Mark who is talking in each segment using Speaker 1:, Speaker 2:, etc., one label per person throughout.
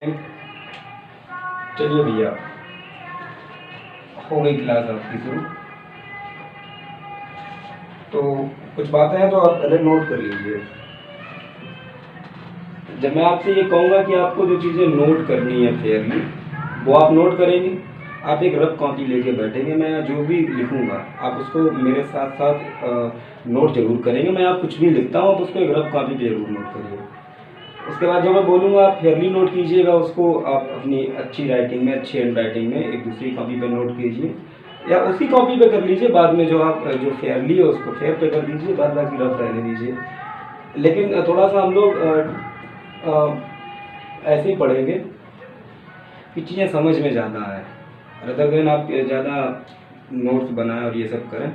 Speaker 1: चलिए भैया, हो गई क्लास आपकी शुरू। तो कुछ बातें हैं तो आप पहले नोट कर लीजिए। जब मैं आपसे ये कहूँगा कि आपको जो चीज़ें नोट करनी है फेयरली, वो आप नोट करेंगे। आप एक रफ कॉपी लेके बैठेंगे, मैं जो भी लिखूँगा आप उसको मेरे साथ साथ नोट जरूर करेंगे। मैं आप कुछ भी लिखता हूँ आप उसको एक रफ कॉपी पे जरूर नोट करिए। उसके बाद जो मैं बोलूँगा आप फेयरली नोट कीजिएगा, उसको आप अपनी अच्छी राइटिंग में, अच्छी हैंड राइटिंग में एक दूसरी कॉपी पे नोट कीजिए, या उसी कॉपी पे कर लीजिए। बाद में जो आप जो फेयरली है उसको फेयर पे कर दीजिए, बाद बाकी रफ रहने दीजिए। लेकिन थोड़ा सा हम लोग ऐसे ही पढ़ेंगे कि चीज़ें समझ में ज़्यादा आए, रदर देन आप ज़्यादा नोट्स बनाएं और ये सब करें।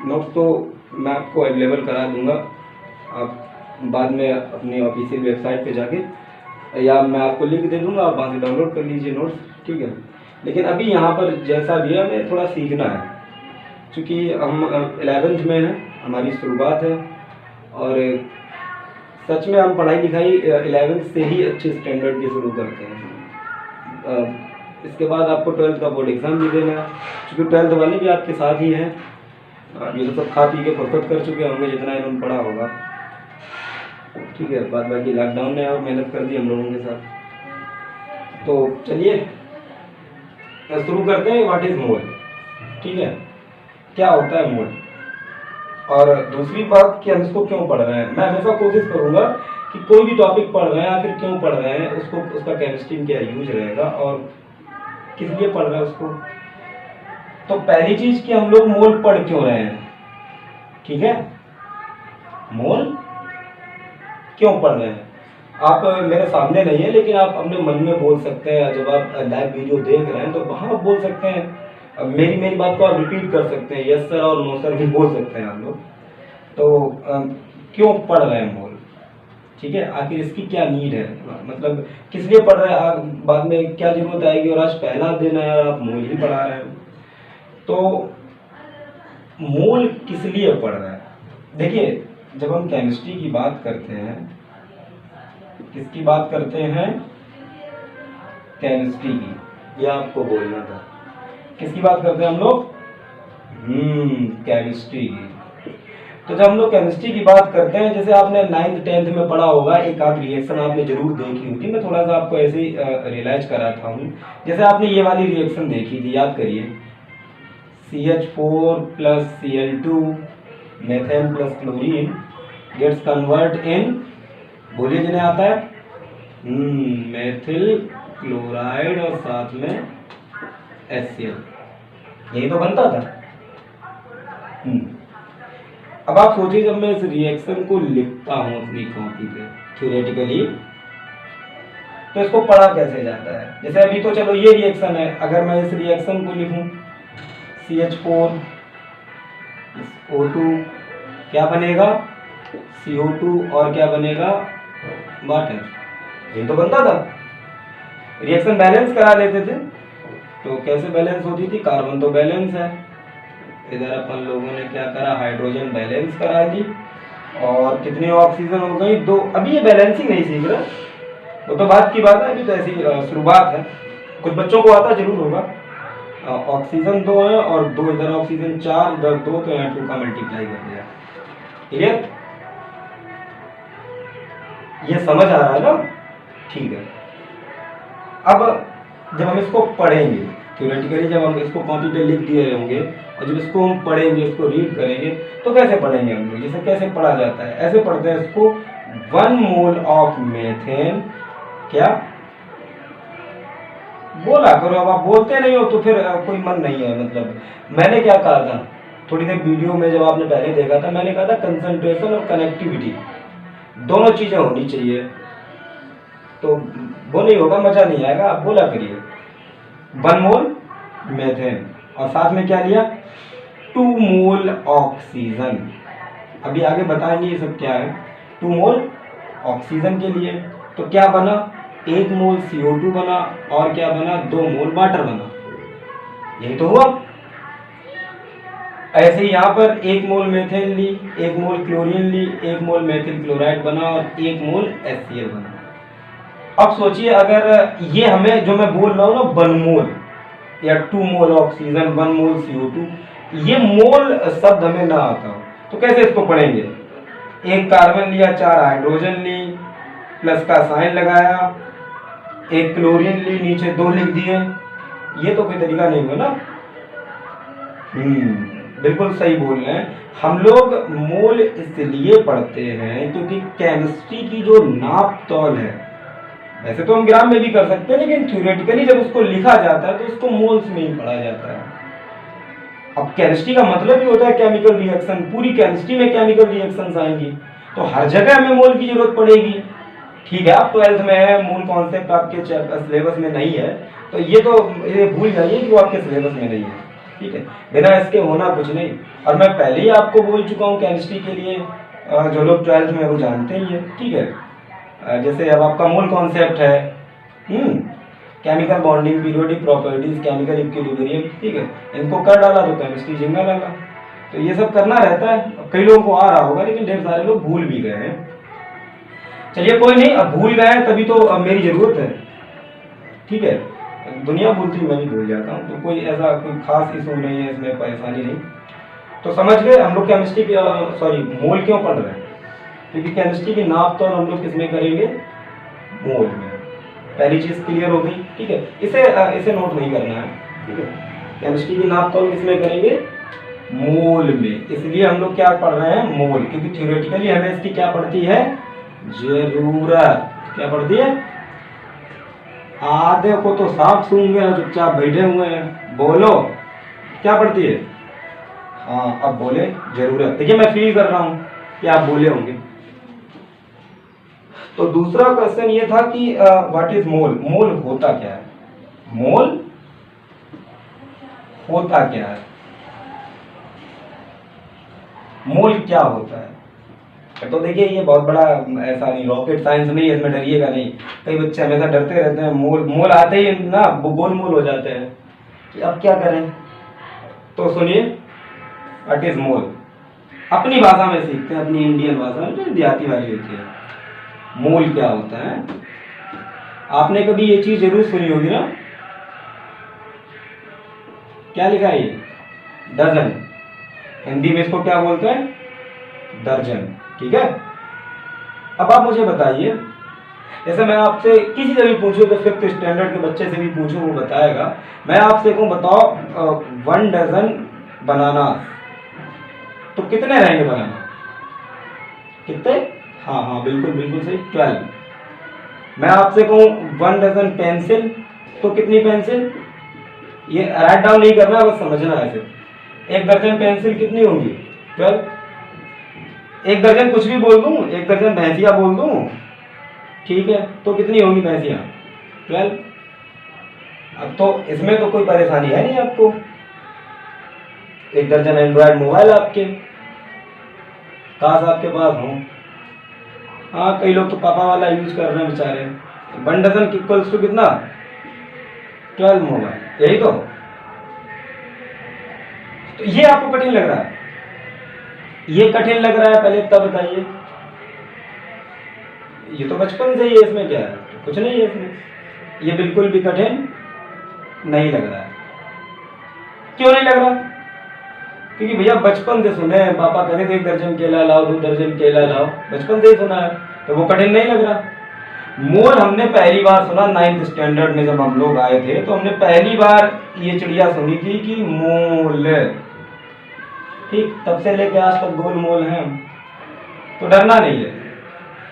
Speaker 1: नोट्स तो मैं आपको अवेलेबल करा दूँगा, आप बाद में अपनी ऑफिशियल वेबसाइट पे जाके, या मैं आपको लिंक दे दूँगा, आप वहाँ से डाउनलोड कर लीजिए नोट्स, ठीक है। लेकिन अभी यहाँ पर जैसा भी है हमें थोड़ा सीखना है, क्योंकि हम 11th में हैं, हमारी शुरुआत है। और सच में हम पढ़ाई लिखाई 11th से ही अच्छे स्टैंडर्ड की शुरू करते हैं। इसके बाद आपको 12th का बोर्ड एग्ज़ाम भी देना है, क्योंकि 12th वाले भी आपके साथ ही हैं। ये तो सब खा पी के फुर्सत कर चुके होंगे जितना इन्होंने पढ़ा होगा, ठीक है। बाद बाकी लॉकडाउन ने और मेहनत कर दी हम लोगों के साथ। तो चलिए शुरू करते हैं। व्हाट इज़ मोल, ठीक है, क्या होता है मोल। और दूसरी बात कि हम इसको क्यों पढ़ रहे हैं। मैं हमेशा कोशिश करूँगा कि कोई भी टॉपिक पढ़ रहे हैं आखिर क्यों पढ़ रहे हैं, उसको उसका केमिस्ट्री में क्या यूज रहेगा और किस लिए पढ़ रहे हैं उसको। तो पहली चीज़ कि हम लोग मोल पढ़ क्यों रहे हैं, ठीक है। मोल क्यों पढ़ रहे हैं आप मेरे सामने नहीं है, लेकिन आप अपने मन में बोल सकते हैं। जब आप लाइव वीडियो देख रहे हैं तो वहाँ आप बोल सकते हैं। अब मेरी बात को आप रिपीट कर सकते हैं, यस सर और नो सर भी बोल सकते हैं आप लोग। तो क्यों पढ़ रहे हैं मोल, ठीक है, आखिर इसकी क्या नीड है, मतलब किस लिए पढ़ रहे हैं, बाद में क्या जरूरत आएगी। और आज पहला दिन है और आप मोल ही पढ़ा रहे हैं। तो मोल किस लिए पढ़ रहे हैं। देखिए, जब हम केमिस्ट्री की बात करते हैं, किसकी बात करते हैं, केमिस्ट्री की, यह आपको बोलना था। किसकी बात करते हैं हम लोग, केमिस्ट्री की। तो जब हम लोग केमिस्ट्री की बात करते हैं, जैसे आपने 9th 10th में पढ़ा होगा, एक आध रिएक्शन आपने जरूर देखी होगी। मैं थोड़ा सा आपको ऐसे ही रियलाइज कराता हूँ। जैसे आपने ये वाली रिएक्शन देखी थी, याद करिए, CH4 plus Cl2 methane plus chlorine gets convert in, बोलिए जिन्हें आता है, मेथिल क्लोराइड और साथ में HCl, यही तो बनता था। अब आप सोचिए, जब मैं इस रिएक्शन को लिखता हूँ अपनी कॉपी पे थ्योरेटिकली, तो इसको पढ़ा कैसे जाता है। जैसे अभी तो चलो ये रिएक्शन है, अगर मैं इस रिएक्शन को लिखूं CH4 O2, क्या बनेगा, CO2 और क्या बनेगा, वाटर, ये तो बनता था। रिएक्शन बैलेंस करा लेते थे, तो कैसे बैलेंस होती थी, कार्बन तो बैलेंस है, इधर अपन लोगों ने क्या करा, हाइड्रोजन बैलेंस करा दी, और कितनी ऑक्सीजन हो गई, 2। अभी ये बैलेंसिंग नहीं सीख रहा, वो तो बात की बात है, अभी तो ऐसी शुरुआत है। कुछ बच्चों को आता जरूर होगा। ऑक्सीजन 2 है और 2 इधर, ऑक्सीजन 4 इधर 2, तो यहाँ 2 का मल्टीप्लाई कर दिया। क्लियर, ये समझ आ रहा है ना, ठीक है। अब जब हम इसको पढ़ेंगे थ्योरेटिकली, जब हम इसको कॉपी पे लिख दिए होंगे और जब इसको हम पढ़ेंगे, इसको रीड करेंगे, तो कैसे पढ़ेंगे हम लोग, जैसे कैसे पढ़ा जाता है, ऐसे पढ़ते हैं इसको, 1 मोल ऑफ मेथेन, क्या बोला करो। अब आप बोलते नहीं हो तो फिर कोई मन नहीं है। मतलब मैंने क्या कहा था थोड़ी देर वीडियो में, जब आपने पहले देखा था, मैंने कहा था कंसंट्रेशन और कनेक्टिविटी दोनों चीजें होनी चाहिए, तो वो नहीं होगा, मजा नहीं आएगा। आप बोला करिए 1 मोल मेथेन, और साथ में क्या लिया, 2 मोल ऑक्सीजन। अभी आगे बताएंगे ये सब क्या है। 2 मोल ऑक्सीजन के लिए तो क्या बना, 1 मोल CO2 बना, और क्या बना, 2 मोल वाटर बना, यही तो हुआ। ऐसे ही यहाँ पर 1 मोल मेथेन ली, 1 मोल क्लोरीन ली, 1 मोल मेथिल क्लोराइड बना, और 1 मोल HCl बना। अब सोचिए अगर ये हमें जो मैं बोल रहा हूँ ना 1 मोल या 2 मोल ऑक्सीजन 1 मोल CO2, ये मोल शब्द हमें ना आता हो तो कैसे इसको पढ़ेंगे? एक कार्बन लिया, 4 हाइड्रोजन ली, प्लस का साइन लगाया, एक क्लोरीन ली, नीचे 2 लिख दिए, ये तो कोई तरीका नहीं हुआ ना। बिल्कुल सही बोल रहे हैं। हम लोग मोल इसलिए पढ़ते हैं क्योंकि केमिस्ट्री की जो नाप तौल है, वैसे तो हम ग्राम में भी कर सकते हैं, लेकिन थ्योरेटिकली जब उसको लिखा जाता है तो उसको मोल्स में ही पढ़ा जाता है। अब केमिस्ट्री का मतलब ही होता है केमिकल रिएक्शन, पूरी केमिस्ट्री में केमिकल रिएक्शंस आएंगी, तो हर जगह हमें मोल की जरूरत पड़ेगी। ठीक है, आप 12th में है, मोल कॉन्सेप्ट आपके सिलेबस में नहीं है, तो ये भूल जाइए कि वो आपके सिलेबस में नहीं है। ठीक है, बिना इसके होना कुछ नहीं। और मैं पहले ही आपको बोल चुका हूँ केमिस्ट्री के लिए जो लोग 12th में वो जानते ही है। ठीक है, जैसे अब आपका मोल कॉन्सेप्ट है, chemical bonding, periodic properties, chemical equilibrium, ठीक है, इनको कर डाला तो केमिस्ट्री जिंगा डाला, तो ये सब करना रहता है। कई लोगों को आ रहा होगा लेकिन ढेर सारे लोग भूल भी गए हैं। चलिए कोई नहीं, अब भूल गए हैं तभी तो अब मेरी जरूरत है। ठीक है, दुनिया भूलती मैं भी भूल जाता हूँ, तो कोई ऐसा कोई खास इशू नहीं है, इसमें परेशानी नहीं। तो समझ गए हम लोग केमिस्ट्री की मोल क्यों पढ़ रहे हैं? क्योंकि केमिस्ट्री की नाप तो हम लोग किसमें करेंगे? मोल में। पहली चीज क्लियर हो गई। ठीक है, इसे नोट नहीं करना है। ठीक है, केमिस्ट्री की नाप तो किसमें करेंगे? मोल में। इसलिए हम लोग क्या पढ़ रहे हैं? मोल, क्योंकि थ्योरेटिकली हमें इसकी क्या पड़ती है? जरूरत। क्या पड़ती है? आधे को तो साफ सूंघ गए और चुपचाप बैठे हुए हैं, बोलो क्या पड़ती है? हाँ, अब बोले जरूरत। देखिए मैं फील कर रहा हूं कि आप बोले होंगे। तो दूसरा क्वेश्चन ये था कि व्हाट इज मोल? मोल होता क्या है? मोल होता क्या है? मोल क्या होता है? तो देखिए ये बहुत बड़ा ऐसा नहीं, रॉकेट साइंस नहीं है, इसमें डरिएगा नहीं। कई बच्चे हमेशा डरते रहते हैं, मोल आते ही ना गोल मोल हो जाते हैं कि अब क्या करें। तो सुनिए, व्हाट इज मोल? अपनी भाषा में सीखते हैं, अपनी इंडियन भाषा में जो देहाती वाली होती है। मोल क्या होता है? आपने कभी ये चीज जरूर सुनी होगी ना, क्या लिखा है ये? डजन। हिंदी में इसको क्या बोलते हैं? दर्जन। ठीक है, अब आप मुझे बताइए, जैसे मैं आपसे किसी से भी पूछूं, तो 5th स्टैंडर्ड के बच्चे से भी पूछूं, वो बताएगा। मैं आपसे कहूं बताओ 1 डजन बनाना, तो कितने रहेंगे बनाना? कितने? हाँ बिल्कुल बिल्कुल सही, 12। मैं आपसे कहूं 1 डजन पेंसिल, तो कितनी पेंसिल? ये राइट डाउन नहीं करना, बस समझना है सिर्फ। 1 दर्जन पेंसिल कितनी होंगी? 12। 1 दर्जन कुछ भी बोल दूं, 1 दर्जन भैंसिया बोल दूं, ठीक है, तो कितनी होंगी भैंसिया? 12। अब तो इसमें तो कोई परेशानी है नहीं आपको। 1 दर्जन एंड्रॉयड मोबाइल आपके, काश आपके पास हो। हाँ, कई लोग तो पापा वाला यूज कर रहे हैं बेचारे। 1 डजन इक्वल्स टू कितना? 12 मोबाइल, यही तो ये आपको कठिन लग रहा है? ये कठिन लग रहा है पहले तब बताइए। ये तो बचपन से ही है, इसमें क्या है? कुछ नहीं है इसमें, ये बिल्कुल भी कठिन नहीं लग रहा है। क्यों नहीं लग रहा? क्योंकि भैया बचपन से सुने हैं, पापा कहते थे 1 दर्जन केला लाओ, 2 दर्जन केला लाओ, बचपन से ही सुना है, तो वो कठिन नहीं लग रहा। मोल हमने पहली बार सुना 9th स्टैंडर्ड में, जब हम लोग आए थे तो हमने पहली बार ये चिड़िया सुनी थी कि मोल। ठीक, तब से लेके आज तक गोल मोल है, तो डरना नहीं है।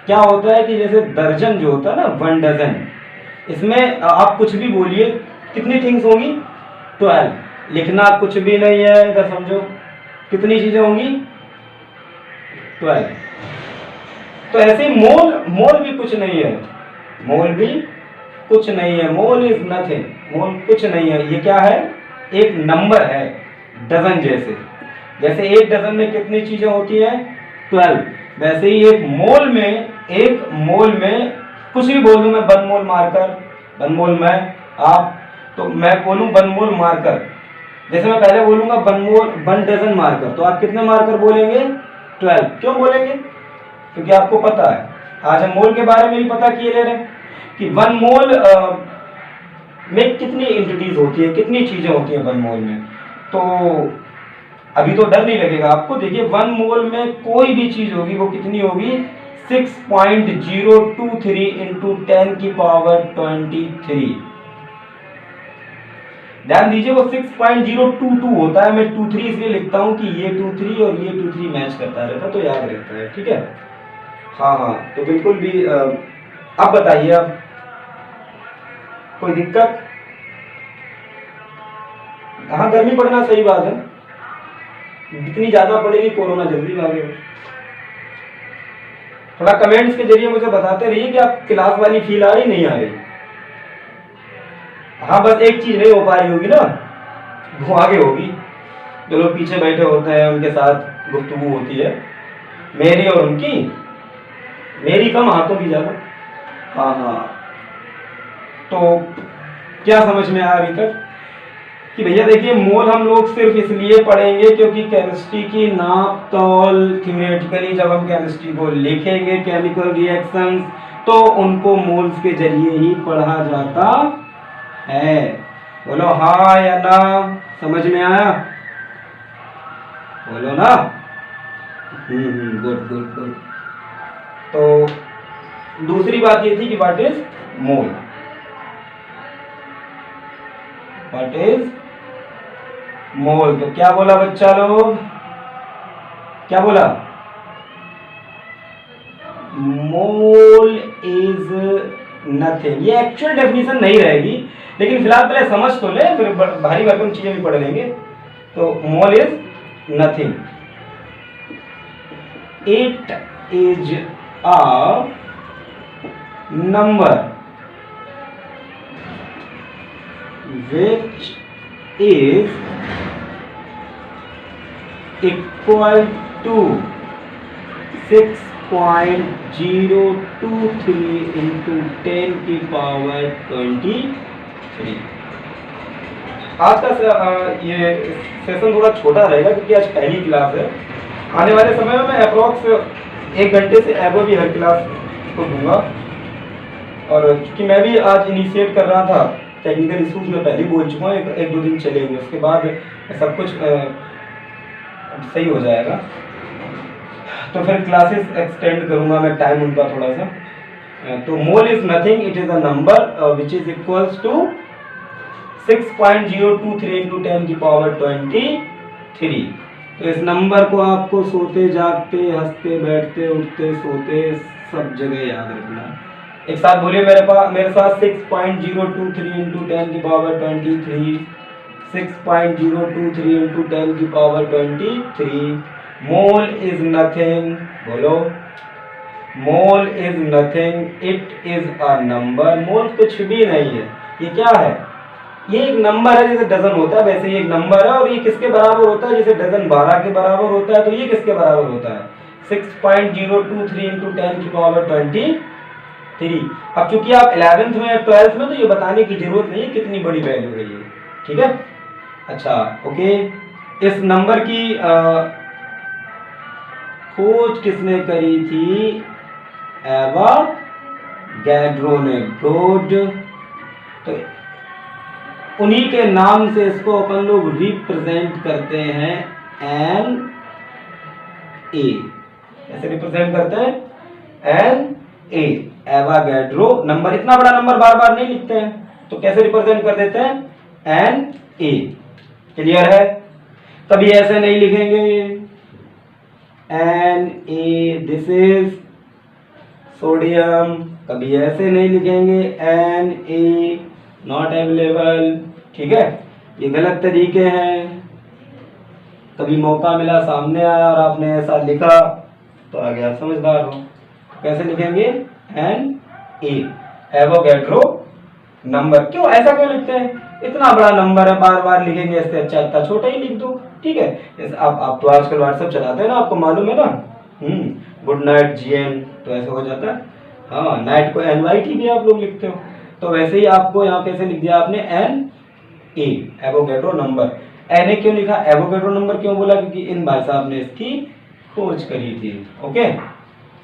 Speaker 1: क्या होता है कि जैसे दर्जन जो होता है ना, 1 डजन, इसमें आप कुछ भी बोलिए, कितनी थिंग्स होंगी? 12। लिखना कुछ भी नहीं है, इधर समझो कितनी चीजें होंगी? 12। तो ऐसे मोल भी कुछ नहीं है, मोल भी कुछ नहीं है। मोल इज नथिंग, मोल कुछ नहीं है। ये क्या है? एक नंबर है, डजन जैसे। जैसे 1 डजन में कितनी चीजें होती हैं? 12। वैसे ही एक मोल में कुछ भी बोल दूं मैं, 1 मोल मार्कर, 1 मोल में आप, तो मैं बोलूं 1 मोल मार्कर, जैसे मैं पहले बोलूंगा 1 डजन मार्कर, तो आप कितने मार्कर बोलेंगे? 12। क्यों बोलेंगे? क्योंकि आपको पता है, आज हम मोल के बारे में भी पता किए ले रहे हैं। कि 1 मोल में कितनी एंटिटीज होती है, कितनी चीजें होती हैं 1 मोल में। तो अभी तो डर नहीं लगेगा आपको। देखिए 1 मोल में कोई भी चीज होगी वो कितनी होगी, 6.023 इंटू 10 की पावर 23। ध्यान दीजिए वो 6.022 होता है। मैं 23 इसलिए लिखता हूं कि ये 23 और ये 23 मैच करता रहता तो याद रहता है, ठीक है। हाँ हाँ, तो बिल्कुल भी अब बताइए आप, कोई दिक्कत? हाँ, गर्मी पड़ना सही बात है, जितनी ज्यादा पड़ेगी कोरोना जल्दी भागेगा। थोड़ा कमेंट्स के जरिए मुझे बताते रहिए कि आप क्लास वाली फील आ रही नहीं आ रही। हाँ, बस एक चीज नहीं हो पा रही होगी ना, वो आगे होगी। जो लोग पीछे बैठे होते हैं उनके साथ गुफ्तगू होती है, मेरी और उनकी, मेरी कम हाथों की ज्यादा। हाँ हाँ, तो क्या समझ में आया अभी तक कि भैया देखिए मोल हम लोग सिर्फ इसलिए पढ़ेंगे क्योंकि केमिस्ट्री की नाप तौल थ्योरेटिकली जब हम केमिस्ट्री को लिखेंगे केमिकल रिएक्शंस, तो उनको मोल्स के जरिए ही पढ़ा जाता है। बोलो हाँ या ना, समझ में आया? बोलो ना। Good good good. तो दूसरी बात ये थी कि what is mole, what is mole. तो क्या बोला बच्चा लोग, क्या बोला? मोल इज नथिंग। ये एक्चुअल डेफिनेशन नहीं रहेगी, लेकिन फिलहाल पहले समझ तो ले, फिर भारी भरकम चीजें भी पढ़ लेंगे। तो mole is nothing, it is a number which is equal to 6.023 into 10 की पावर 23। आज का ये सेशन थोड़ा छोटा रहेगा क्योंकि आज पहली क्लास है। आने वाले समय में मैं अप्रोक्स 1 घंटे से एबो भी हर क्लास को दूंगा। और क्योंकि मैं भी आज इनिशिएट कर रहा था, टेक्निकल इशूज में पहले बोल चुका हूँ, एक दो दिन चलेंगे, उसके बाद सब कुछ सही हो जाएगा। तो फिर क्लासेस एक्सटेंड करूंगा मैं टाइम उनका थोड़ा सा। तो mole is nothing, it is a number which is equals to 6.023 into 10 की पावर 23। तो इस नंबर को आपको सोते जागते, हंसते बैठते, उठते सोते सब जगह याद रखना। एक साथ बोलिए मेरे साथ 6.023 इंटू 10 की पावर 23। 6.023 इंटू 10 की पावर 23। मोल इज नथिंग, बोलो mole is nothing, it is a number. Mole कुछ भी नहीं है, ये क्या है? ये एक नंबर है, जैसे डजन होता है वैसे ही एक नंबर है। और ये किसके बराबर होता है? जैसे डजन 12 के बराबर होता है, तो ये किसके बराबर होता है? 6.023 इंटू 10 की पावर 23। अब चूंकि आप 11th में या 12th में, तो ये बताने की जरूरत नहीं है कितनी बड़ी वैल्यू है ये, ठीक है। अच्छा ओके, इस नंबर की खोज किसने करी थी? एवोगैड्रो ने। गुड। तो उन्हीं के नाम से इसको अपन लोग रिप्रेजेंट करते हैं एन ए। कैसे रिप्रेजेंट करते हैं? N A, Avogadro number. इतना बड़ा नंबर बार बार नहीं लिखते हैं, तो कैसे रिप्रेजेंट कर देते हैं? एन ए। क्लियर है? कभी ऐसे नहीं लिखेंगे N A this is sodium, कभी ऐसे नहीं लिखेंगे एन ए नॉट अवेलेबल, ठीक है। ये गलत तरीके हैं। कभी मौका मिला, सामने आया और आपने ऐसा लिखा तो आगे आप समझदार हो। कैसे लिखेंगे? N A, Avogadro number. क्यों ऐसा क्यों लिखते हैं? इतना बड़ा नंबर है, बार बार लिखेंगे, इससे अच्छा इतना छोटा ही लिख दो, ठीक है। जैसे आप तो आजकल व्हाट्सएप चलाते हैं ना, आपको मालूम है ना, गुड नाइट जीएन, तो ऐसे हो जाता है। हाँ, नाइट को NYT भी आप लोग लिखते हो, तो वैसे ही आपको यहाँ कैसे लिख दिया आपने? N A, Avogadro number. N A क्यों लिखा? एवोगैड्रो नंबर क्यों बोला? क्योंकि इन भाई साहब ने इसकी खोज करी थी। ओके,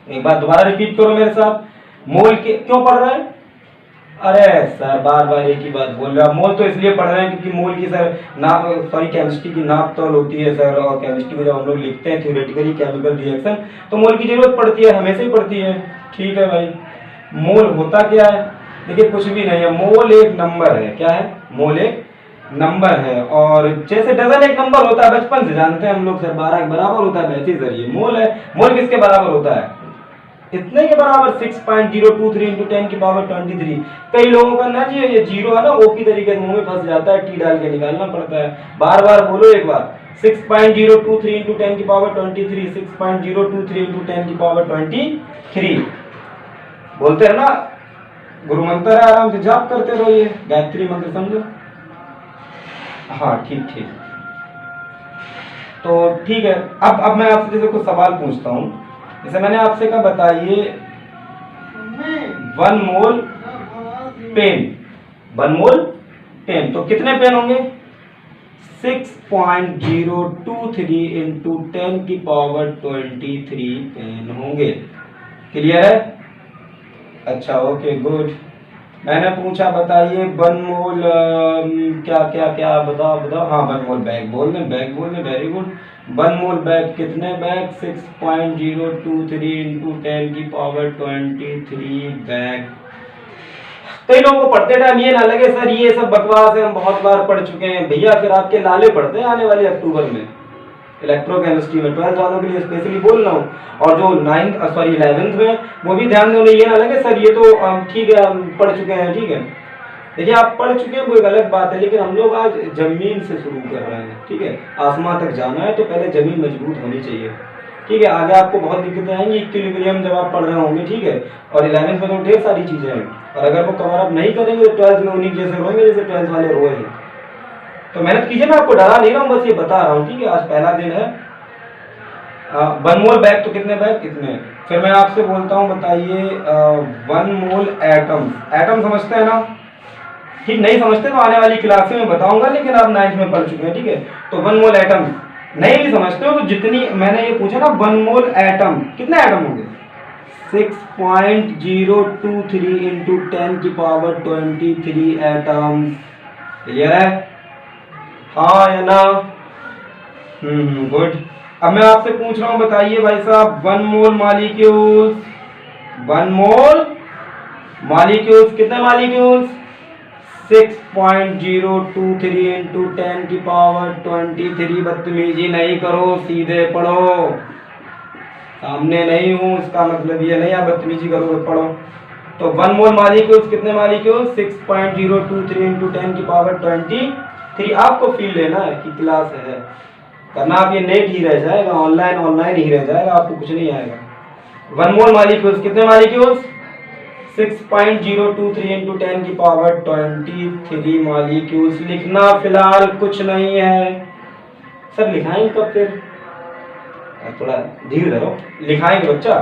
Speaker 1: एक बार दोबारा रिपीट करो मेरे साथ। मोल के क्यों पढ़ रहा है? अरे सर बार बार एक ही बात बोल रहे हो। मोल तो इसलिए पढ़ रहे हैं क्योंकि मोल की सर नाप, सॉरी केमिस्ट्री की नाप तौल होती है सर, और केमिस्ट्री को जब हम लोग लिखते हैं थ्योरेटिकली केमिकल रिएक्शन, तो मोल की जरूरत पड़ती है, हमेशा ही पड़ती है। ठीक है भाई, मोल होता क्या है? देखिए कुछ भी नहीं है, मोल एक नंबर है। क्या है? मोल एक नंबर है। और जैसे डजन एक नंबर होता है, बचपन से जानते हैं हम लोग सर, 12 के बराबर होता है, वैसे ही सर ये मोल है। मोल किसके बराबर होता है? इतने के बराबर 6.023 इंटू 10 की पावर 23। कई लोगों का ना जी ये जीरो है ना, ओपी तरीके से मुंह में फंस जाता है, टी डाल के निकालना पड़ता है। बार बार बोलो एक बार, 6.023 इंटू 10 की पावर 23, 6.023 इंटू 10 की पावर 23। बोलते हैं ना, गुरु मंत्र है, आराम से जाप करते रहो, ये गायत्री मंत्र समझो। हाँ ठीक ठीक। तो ठीक है, अब मैं आपसे जैसे कुछ सवाल पूछता हूँ। जैसे मैंने आपसे कहा बताइए 1 मोल पेन, 1 मोल पेन, तो कितने पेन होंगे? 6.023 इंटू 10 की पावर 23 पेन होंगे। क्लियर है? अच्छा ओके गुड। मैंने पूछा बताइए 1 मोल क्या क्या क्या बताओ बताओ। हाँ 1 मोल बैग बोल दें, बैग बोल दें, वेरी गुड। 1 मोल बैग कितने बैग? 6.023 इंटू 10 की पावर 23 बैग। कई लोगों को पढ़ते टाइम ये ना लगे सर ये सब बकवास है, हम बहुत बार पढ़ चुके हैं। भैया फिर आपके लाले पढ़ते हैं आने वाले अक्टूबर में इलेक्ट्रोकेमिस्ट्री में, 12th वालों के लिए स्पेशली बोल रहा हूँ। और जो 11th में, वो भी ध्यान दें, उन्हें ये ना लगे सर ये तो ठीक है हम पढ़ चुके हैं। ठीक है, देखिए आप पढ़ चुके हैं वो एक अलग बात है, लेकिन हम लोग आज जमीन से शुरू कर रहे हैं। ठीक है, आसमान तक जाना है तो पहले जमीन मजबूत होनी चाहिए। ठीक है, आगे आपको बहुत दिक्कतें आएंगी इक्विलिब्रियम जब आप पढ़ रहे होंगे। ठीक है, और 11th में तो ढेर सारी चीजें हैं, और अगर वो कवर अप नहीं करेंगे तो 12th में उन्हीं जैसे रोएंगे जैसे 12th वाले रोए हैं। तो मेहनत कीजिए, मैं आपको डरा नहीं रहा हूँ, बस ये बता रहा हूँ। ठीक है, आज पहला दिन है। 1 मोल बैग तो कितने बैग? कितने? फिर मैं आपसे बोलता हूँ बताइए 1 मोल एटम, एटम समझते हैं ना? ठीक, नहीं समझते तो आने वाली क्लास में बताऊंगा, लेकिन आप 9th में पढ़ चुके हैं। ठीक है, तो 1 मोल एटम नहीं भी समझते हो तो जितनी मैंने ये पूछा ना 1 मोल एटम, कितने एटम होंगे? 6.023 इंटू 10 की पावर 23 एटम। क्लियर है? हाँ या ना? गुड। अब मैं आपसे पूछ रहा हूं बताइए भाई साहब 1 मोल मॉलिक्यूल्स, 1 मोल मॉलिक्यूल्स कितने मॉलिक्यूल्स? 6.023 इंटू 10 की पावर 23। बदतमीजी नहीं करो, सीधे पढ़ो, सामने नहीं हूं इसका मतलब ये नहीं आप बदतमीजी करोगे, पढ़ो। तो 1 मोल मॉलिक्यूल्स कितने मॉलिक्यूल्स? 6.023 इंटू 10 की पावर 23। आपको फील लेना है कि क्लास है करना, आप ये नेट ही रह जाएगा, ऑनलाइन ही रह जाएगा, आपको कुछ नहीं आएगा। 1 मोल मॉलिक्यूल्स कितने मॉलिक्यूल्स? 6.023 इंटू 10 की पावर 23 मॉलिक्यूल्स। लिखना फिलहाल कुछ नहीं है सर, लिखाएंगे कब? फिर थोड़ा धीरे धरो, लिखाएंगे बच्चा।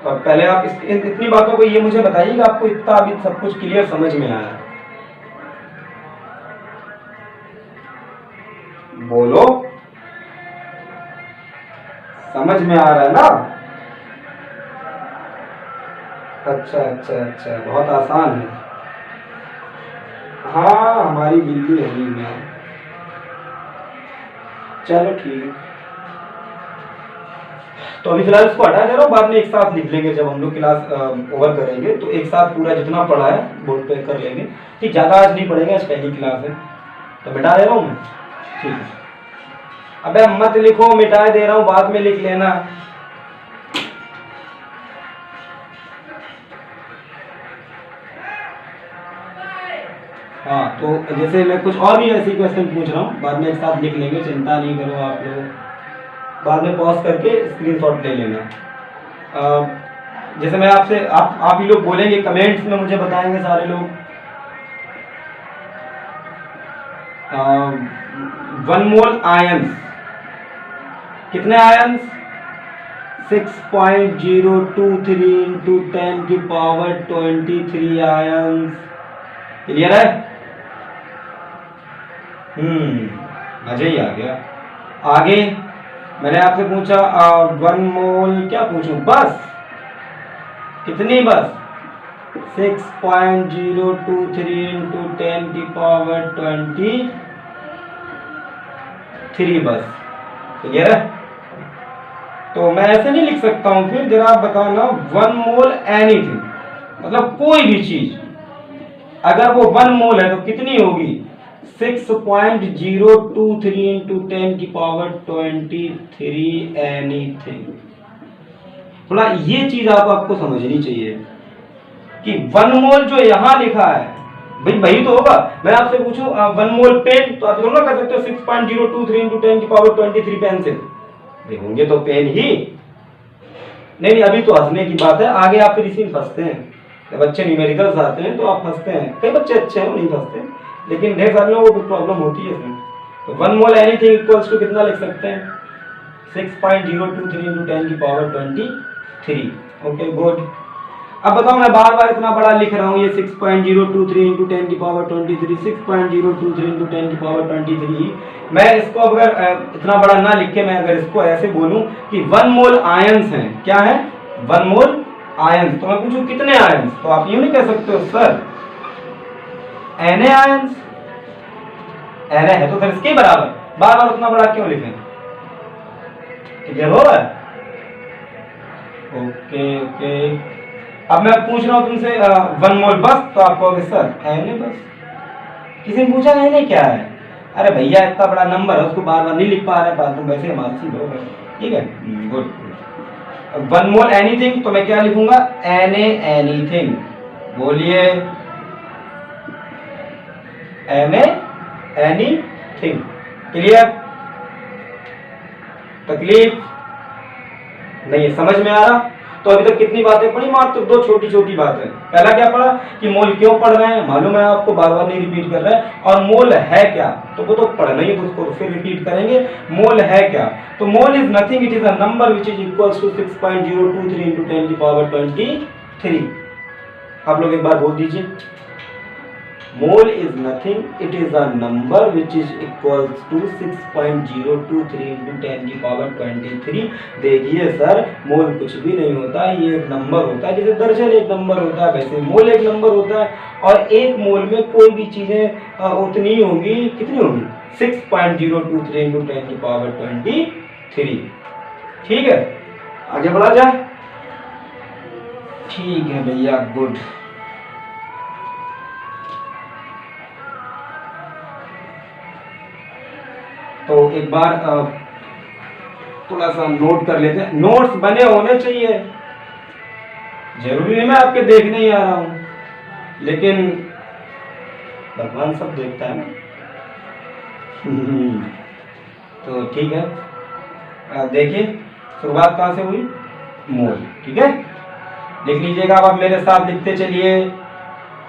Speaker 1: और पहले आप इतनी बातों को ये मुझे बताइए कि आपको इतना अभी सब कुछ क्लियर समझ में आया? बोलो, समझ में आ रहा है ना? अच्छा अच्छा अच्छा, बहुत आसान है। हाँ हमारी बिल्ली है में। चलो ठीक है, तो अभी फिलहाल इसको हटा दे रहा हूँ, बाद में एक साथ लिख लेंगे जब हम लोग क्लास ओवर करेंगे, तो एक साथ पूरा जितना पढ़ा है बोर्ड पे कर लेंगे। ठीक, ज़्यादा आज नहीं पढ़ेंगे, आज पहली क्लास है तो मिटा दे रहा हूँ मैं। ठीक है, अबे मत लिखो, मिटा दे रहा हूँ, बाद में लिख लेना। हाँ, तो जैसे मैं कुछ और भी ऐसी क्वेश्चन पूछ रहा हूँ, बाद में एक साथ लिख लेंगे, चिंता नहीं करो आप लोग, बाद में पॉज करके स्क्रीनशॉट ले लेना। जैसे मैं आपसे आप ही लोग बोलेंगे कमेंट्स में, मुझे बताएंगे सारे लोग। 1 मोल आयंस कितने आयंस? 6.023 इंटू 10 की पावर 23 आयंस। क्लियर है? मजा ही आ गया। आगे मैंने आपसे पूछा 1 मोल, क्या पूछूं? बस कितनी? बस 6.023 इंटू 10 की पावर 23 बस। क्लियर है? तो मैं ऐसे नहीं लिख सकता हूं, फिर जरा आप बताना 1 मोल एनीथिंग, मतलब कोई भी चीज अगर वो 1 मोल है तो कितनी होगी? 6.023 इंटू 10 की पावर 23 एनीथिंग। थोड़ा ये चीज आपको समझनी चाहिए कि 1 मोल जो यहां लिखा है भाई वही तो होगा। मैं आपसे पूछूं 1 मोल पेन, तो आप दोनों कह सकते हो 6.023 इंटू 10 की पावर 23 पेंसिल, होंगे तो पेन ही। नहीं अभी तो हंसने की बात है, आगे आप फिर इसी में फंसते हैं। जब बच्चे न्यूमेरिकल्स आते हैं तो आप फंसते हैं। कई बच्चे अच्छे हैं, नहीं फंसते, लेकिन ढेर सारे लोगों को प्रॉब्लम होती है इसमें। तो 1 मोल एनीथिंग इक्वल्स टू कितना लिख सकते हैं? 6.023 इंटू 10 की पावर 23। Okay good. अब बताओ, मैं बार बार इतना बड़ा लिख रहा हूँ, ये 6.023 इंटू 10 की पावर 23, 6.023 इंटू 10 की पावर 23। मैं इसको अगर इतना बड़ा ना लिख के मैं अगर इसको ऐसे बोलूं कि 1 मोल आयंस हैं, क्या है? 1 मोल आयंस। तो मैं पूछूं कितने आयंस, तो आप यूं नहीं कह सकते हो सर Na आयंस, Na है तो फिर इसके बराबर। बार बार उतना बड़ा क्यों लिखें? क्लियर हो रहा है? Okay okay. अब मैं पूछ रहा हूं तुमसे 1 मोल बस, तो आप कहोगे सर Na बस। किसी ने पूछा Na क्या है? अरे भैया इतना बड़ा नंबर है, उसको बार बार नहीं लिख पा रहे, तुम वैसे हमारे लोग हैं। ठीक है, गुड। 1 मोल एनीथिंग, तो मैं क्या लिखूंगा? Na anything. बोलिए Na एनीथिंग। क्लियर? तकलीफ नहीं है? समझ में आ रहा? तो अभी तक कितनी बातें पढ़ी? मात्र 2 छोटी छोटी बातें। पहला क्या पढ़ा कि मोल क्यों पढ़ रहे हैं, मालूम है आपको, बार बार नहीं रिपीट कर रहे हैं। और मोल है क्या, तो वो तो पढ़ना ही है, तो उसको फिर रिपीट करेंगे। मोल है क्या? तो mole is nothing, it is a number which is equals to 6.023 into 10 की पावर 23। आप लोग एक बार बोल दीजिए, mole is nothing, it is a number which is equals to 6.023 into 10 की पावर 23। देखिए सर, मोल कुछ भी नहीं होता, ये एक नंबर होता है। जैसे दर्जन एक नंबर होता है, वैसे मोल एक नंबर होता है। और एक मोल में कोई भी चीजें उतनी होंगी, कितनी होंगी? 6.023 इंटू 10 की पावर 23। ठीक है, आगे बढ़ा जाए। ठीक है भैया, गुड। तो एक बार थोड़ा सा नोट कर लेते हैं। नोट्स बने होने चाहिए, जरूरी नहीं मैं आपके देखने ही आ रहा हूं, लेकिन भगवान सब देखता है ना। तो ठीक है, देखिए शुरुआत कहां से हुई? मोल। ठीक है, लिख लीजिएगा। अब आप मेरे साथ लिखते चलिए।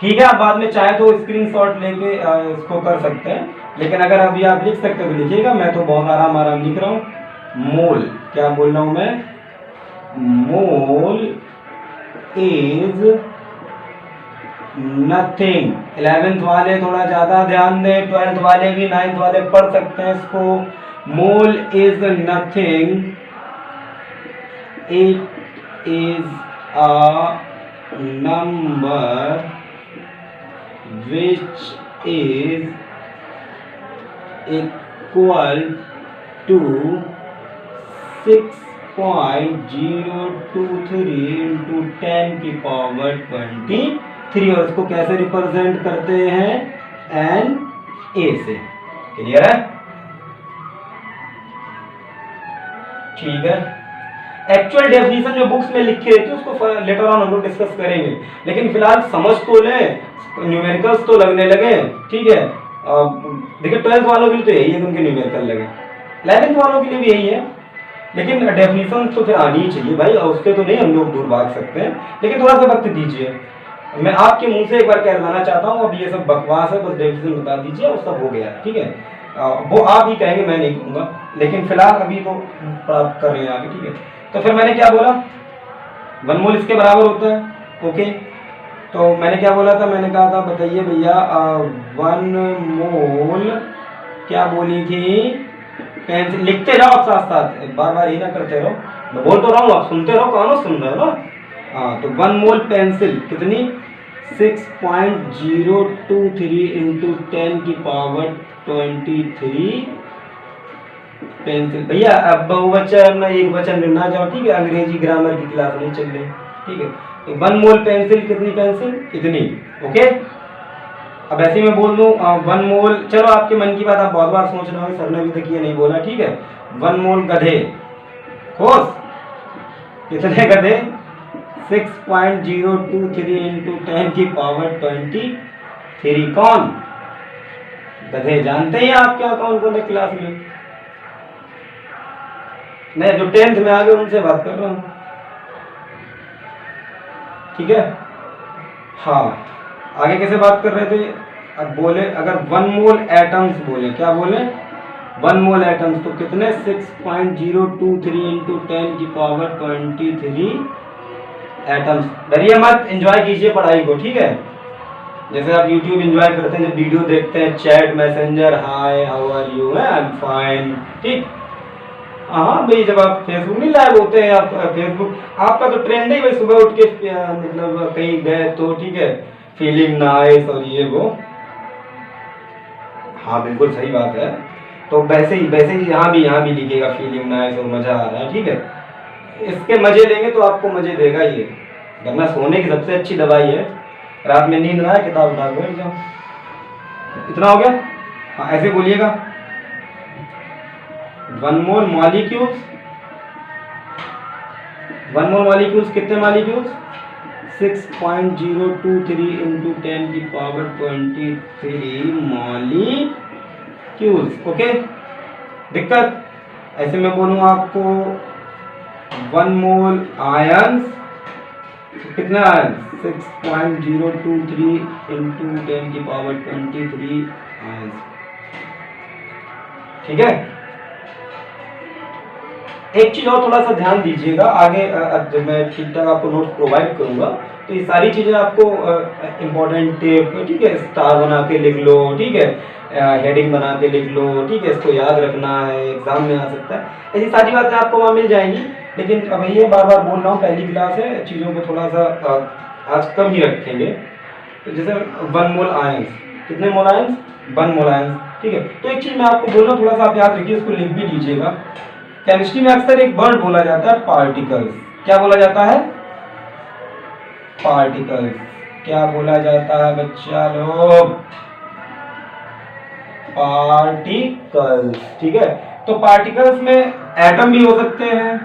Speaker 1: ठीक है, आप बाद में चाहे तो स्क्रीनशॉट लेके इसको कर सकते हैं, लेकिन अगर अभी आप लिख सकते हो तो लिखिएगा। मैं तो बहुत आराम आराम लिख रहा हूँ। मोल, क्या बोल रहा हूं मैं? मोल इज नथिंग। 11th वाले थोड़ा ज्यादा ध्यान दें, 12th वाले भी, 9th वाले पढ़ सकते हैं इसको। मोल is nothing, it is a number which is equal to 6.023 into 10 की पावर 23। और इसको कैसे रिप्रेजेंट करते हैं? Na से। क्लियर है? ठीक है, एक्चुअल डेफिनेशन जो बुक्स में लिखी रहती है उसको लेटर ऑन हम लोग डिस्कस करेंगे, लेकिन फिलहाल समझ तो लें, न्यूमेरिकल्स तो लगने लगे। ठीक है, देखिए 12th वालों के लिए तो यही है कि उनके न्यूमेरिकल लगे, 11th वालों के लिए भी यही है, लेकिन डेफिनेशन तो फिर आनी ही चाहिए भाई, और उससे तो नहीं हम लोग दूर भाग सकते हैं, लेकिन थोड़ा सा वक्त दीजिए। मैं आपके मुंह से एक बार कहलाना चाहता हूँ, अब ये सब बकवास है, बस डेफिनेशन बता दीजिए और सब हो गया। ठीक है, वो आप ही कहेंगे, मैं नहीं कहूँगा, लेकिन फिलहाल अभी तो प्राप्त कर रहे हैं आगे। ठीक है, तो फिर मैंने क्या बोला? 1 मोल इसके बराबर होता है। ओके, तो मैंने क्या बोला था? मैंने कहा था, बताइए भैया, 1 मोल क्या बोली थी? पेंसिल। लिखते रहो आप साथ साथ, बार बार ही ना करते रहो, मैं बोल तो रहा हूँ, आप सुनते रहो, कानों सुन रहे हो ना। हाँ, तो 1 मोल पेंसिल कितनी? 6.023 इंटू 10 की पावर 23 पेंसिल। भैया अब बहुवचन एक वचन ना जाओ, ठीक है, अंग्रेजी ग्रामर की क्लास नहीं चल रही, ठीक है। तो 1 मोल पेंसिल, कितनी पेंसिल, इतनी, ओके। अब ऐसे मैं बोल दूं 1 मोल, चलो आपके मन की बात आप बहुत बार सोच रहे हो, सर ने अभी तक ये नहीं बोला, ठीक है। 1 मोल गधे, खोस, कितने गधे, 6.023 इंटू 10 की पावर 23। कौन, गधे। जानते हैं आप क्या, कौन कौन है क्लास में? मैं जो 10th में आ गए उनसे बात कर रहा हूं, ठीक है। हाँ, आगे कैसे बात कर रहे थे? अब बोले अगर 1 मोल एटम्स बोले, क्या बोले, 1 मोल एटम्स, तो कितने, 6.023 इंटू 10 की पावर 23 एटम्स। डरिए मत, एंजॉय कीजिए पढ़ाई को, ठीक है। जैसे आप YouTube एंजॉय करते हैं, जब वीडियो देखते हैं, chat messenger, hi how are you, I am fine, ठीक। हाँ भाई, जब आप फेसबुक नहीं लाइव होते हैं, आप फेसबुक आपका तो ट्रेंड ही भाई, सुबह उठ के मतलब कहीं गए तो, ठीक है, फीलिंग नाइस और ये वो। हाँ बिल्कुल सही बात है। तो वैसे ही यहाँ भी लिखेगा फीलिंग नाइस और मजा आ रहा है, ठीक है। इसके मजे लेंगे तो आपको मजे देगा ये, वरना सोने की सबसे अच्छी दवाई है, रात में नींद ना आए किताब उठा के बैठ जाओ। इतना हो गया। हाँ ऐसे बोलिएगा, 1 मोल मॉलिक्यूल्स, 1 मोल मॉलिक्यूल्स, कितने मॉलिक्यूल्स, 6.023 इंटू 10 की पावर 23 मॉलिक्यूल्स, ओके। दिक्कत, ऐसे मैं बोलूँगा आपको 1 मोल आयंस, कितने आयंस, 6.023 इंटू 10 की पावर 23 आयंस, ठीक है। एक चीज और थोड़ा सा ध्यान दीजिएगा, आगे जब मैं ठीक ठाक आपको नोट्स प्रोवाइड करूंगा तो ये सारी चीजें आपको इम्पोर्टेंट, ठीक है, स्टार बना के लिख लो, ठीक है, हेडिंग बना के लिख लो, ठीक है, इसको याद रखना है, एग्जाम में आ सकता है, ऐसी सारी बातें आपको वहाँ मिल जाएंगी। लेकिन अब ये बार बार बोल रहा हूँ, पहली क्लास है, चीज़ों को थोड़ा सा आज कम ही रखेंगे। तो जैसे 1 मोल आयंस, कितने मोल आयंस, 1 मोल आयंस, ठीक है। तो एक चीज़ मैं आपको बोल रहा हूँ, थोड़ा सा आप याद रखिए, इसको लिख भी लीजिएगा। केमिस्ट्री में अक्सर एक वर्ड बोला जाता है पार्टिकल्स, क्या बोला जाता है, पार्टिकल्स, क्या बोला जाता है बच्चा लोग, पार्टिकल्स, ठीक है। तो पार्टिकल्स में एटम भी हो सकते हैं,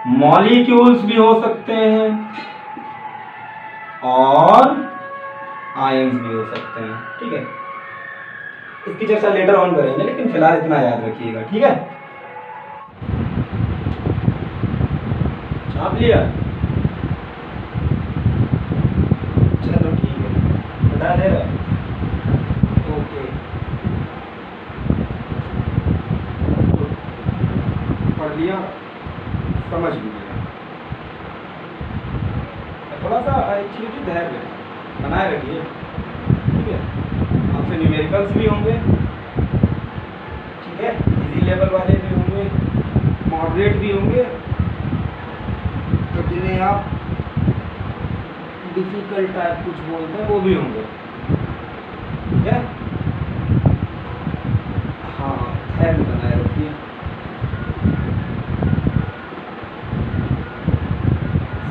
Speaker 1: मॉलिक्यूल्स भी हो सकते हैं और आयंस भी हो सकते हैं, ठीक है। इसकी चर्चा लेटर ऑन करेंगे, लेकिन फिलहाल इतना याद रखिएगा, ठीक है। छाप लिया, चलो ठीक है, बता दे रहा, ओके। पढ़ लिया, समझ भी लिया, थोड़ा सा एक्चुअली धैर्य बनाए रखिए, ठीक है। आपसे न्यूमेरिकल्स भी होंगे, ठीक है, इजी लेवल वाले भी होंगे, मॉडरेट भी होंगे, तो जिन्हें आप डिफिकल्ट टाइप कुछ बोलते हैं वो भी होंगे, ठीक है। हाँ धैर्य बनाए रखिए,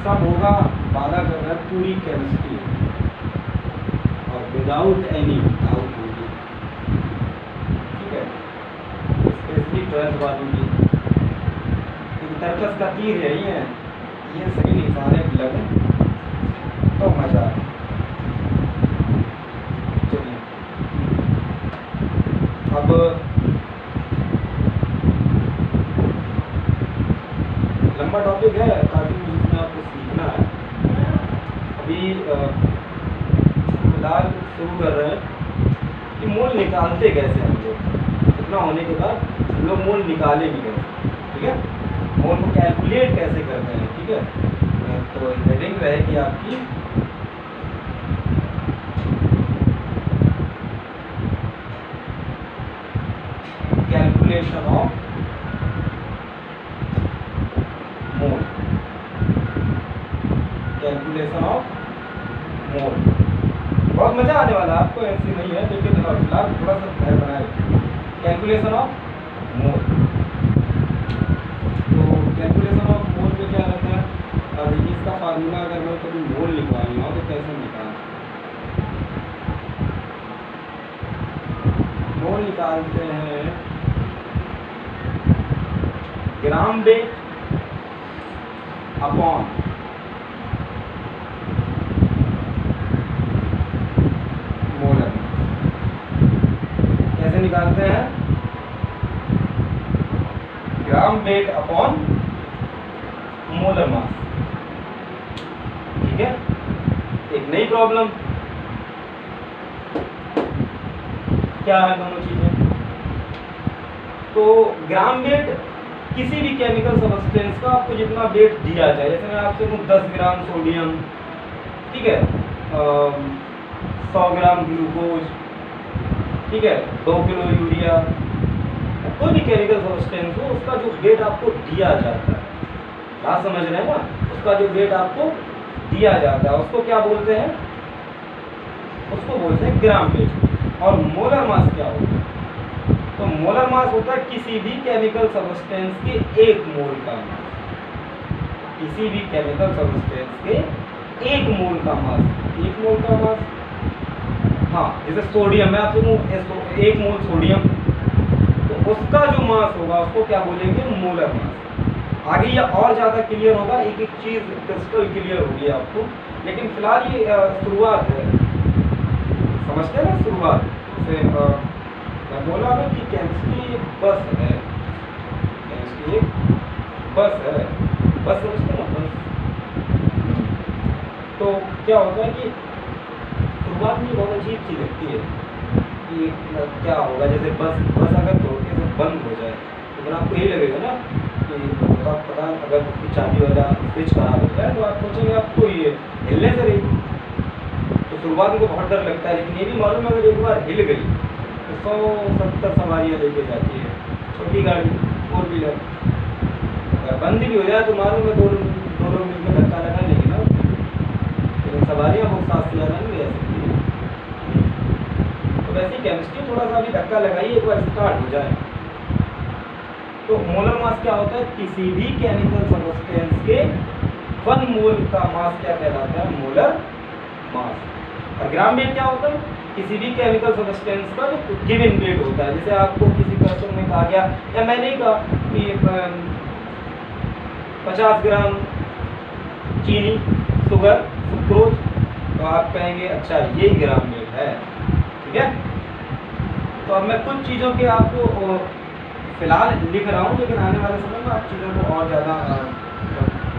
Speaker 1: सब होगा, वादा कर रहा है, पूरी केमिस्ट्री और विदाउट एनी डाउट होगी, ठीक है। स्पेशली 12th वालों की, तरकस का तीर है ये सही निशाने लगे तो मजा आए। चलिए अब लंबा टॉपिक है काफी, जिसमें आपको सीखना है। अभी फिलहाल शुरू कर रहे हैं कि मोल निकालते कैसे हम लोग, इतना होने के बाद हम लोग मोल निकाले भी कैसे, ठीक है, मोल को कैलकुलेट कैसे करते हैं, ठीक है। तो हेडिंग रहेगी आपकी calculation of mole, calculation of आने वाला आपको, ऐसे नहीं है, लेकिन फिलहाल थोड़ा सा ध्यान बनाए। कैलकुलेशन ऑफ मोल, तो कैलकुलेशन ऑफ मोल में क्या रहता है, देखिए इसका फार्मूला अगर मैं कभी मोल निकालना हो तो कैसे निकालना, मोल निकालते हैं ग्राम वेट अपॉन मोलर। कैसे निकालते हैं, gram weight upon molar mass. ठीक है, एक नई प्रॉब्लम, क्या है दोनों चीजें। तो ग्राम वेट किसी भी केमिकल सब्सटेंस का आपको जितना वेट दिया जाए, जैसे मैं आपसे कहूँ 10 ग्राम सोडियम, ठीक है, 100 ग्राम ग्लूकोज, ठीक है, 2 किलो यूरिया, कोई भी केमिकल सब्सटेंस हो उसका जो वेट आपको दिया जाता है, बात समझ रहे हैं ना, उसका जो वेट आपको दिया जाता है उसको क्या बोलते हैं, उसको बोलते हैं ग्राम वेट। और मोलर मास क्या होता है, तो मोलर मास होता है किसी भी केमिकल सब्सटेंस के 1 मोल का मास, किसी भी केमिकल सब्सटेंस के 1 मोल का मास, 1 मोल का मास। हाँ, जैसे सोडियम, मैं आपसे कहूँ 1 मोल सोडियम, तो उसका जो मास होगा उसको क्या बोलेंगे, मोलर मास। आगे ये और ज़्यादा क्लियर होगा, एक एक चीज़ क्रिस्टल क्लियर होगी आपको, लेकिन फिलहाल ये शुरुआत है, समझते हैं ना, शुरुआत से। मैं बोला ना कि केमिस्ट्री एक बस है, केमिस्ट्री एक बस है, बस समझते ना, बस। तो क्या होता है कि शुरुआत में बहुत अजीब सी लगती है कि क्या होगा, जैसे बस अगर धोखे से बंद हो जाए तो फिर आपको यही लगेगा ना कि पता, अगर उसकी चाबी वाला स्विच खराब हो जाए तो आप सोचेंगे आपको ये हिलने से रही। तो शुरुआत में तो बहुत डर लगता है, लेकिन ये भी मालूम है अगर एक बार हिल गई तो 170 सवारियाँ लेके जाती है, छोटी गाड़ी 4 व्हीलर। अगर बंद भी हो जाए तो मालूम है दो लोग मिलकर धक्का लगा लेंगे ना, लेकिन सवारियाँ बहुत साथ से ज़्यादा नहीं ले सकती है। तो वैसे केमिस्ट्री थोड़ा सा भी धक्का लगाइए, एक बार स्टार्ट हो जाए। तो मोलर मास क्या होता है, किसी भी केमिकल सब्सटेंस के 1 मोल का मास क्या कहलाता है, मोलर मास। और ग्राम वेट क्या होता है, किसी भी केमिकल सब्सटेंस का जो गिवन वेट होता है। जैसे आपको किसी क्वेश्चन में कहा गया, या मैंने ही कहा कि 50 ग्राम चीनी, शुगर, सुक्रोज, तो आप कहेंगे अच्छा यही ग्राम वेट है, ठीक है। तो अब मैं कुछ चीज़ों के आपको फिलहाल लिख रहा हूँ, लेकिन आने वाले समय में आप चीज़ों को और ज़्यादा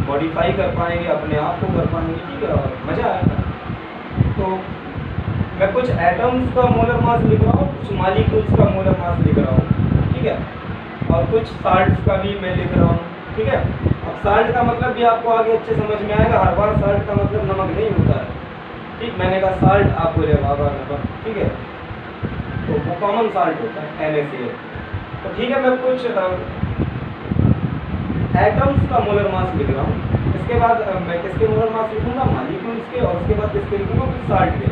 Speaker 1: मॉडिफाई कर पाएंगे, अपने आप को कर पाएंगे, ठीक है, और मज़ा आएगा। तो मैं कुछ एटम्स का मोलर मास लिख रहा हूँ, कुछ मॉलिक्यूल्स का मोलर मास लिख रहा हूँ, ठीक है, और कुछ साल्ट्स का भी मैं लिख रहा हूँ, ठीक है। अब साल्ट का मतलब भी आपको आगे अच्छे समझ में आएगा, हर बार साल्ट का मतलब नमक नहीं होता है, ठीक। मैंने कहा साल्ट, आप बोलेगा बार नमक, ठीक है, तो वो कॉमन साल्ट होता है NaCl। तो ठीक है, मैं कुछ एटम्स का मोलर मास लिख रहा हूँ। इसके बाद मैं किसके मोलर मास लिखूंगा, मॉलिक्यूल्स के, और उसके बाद किसके लिखूंगा, कुछ साल्ट के।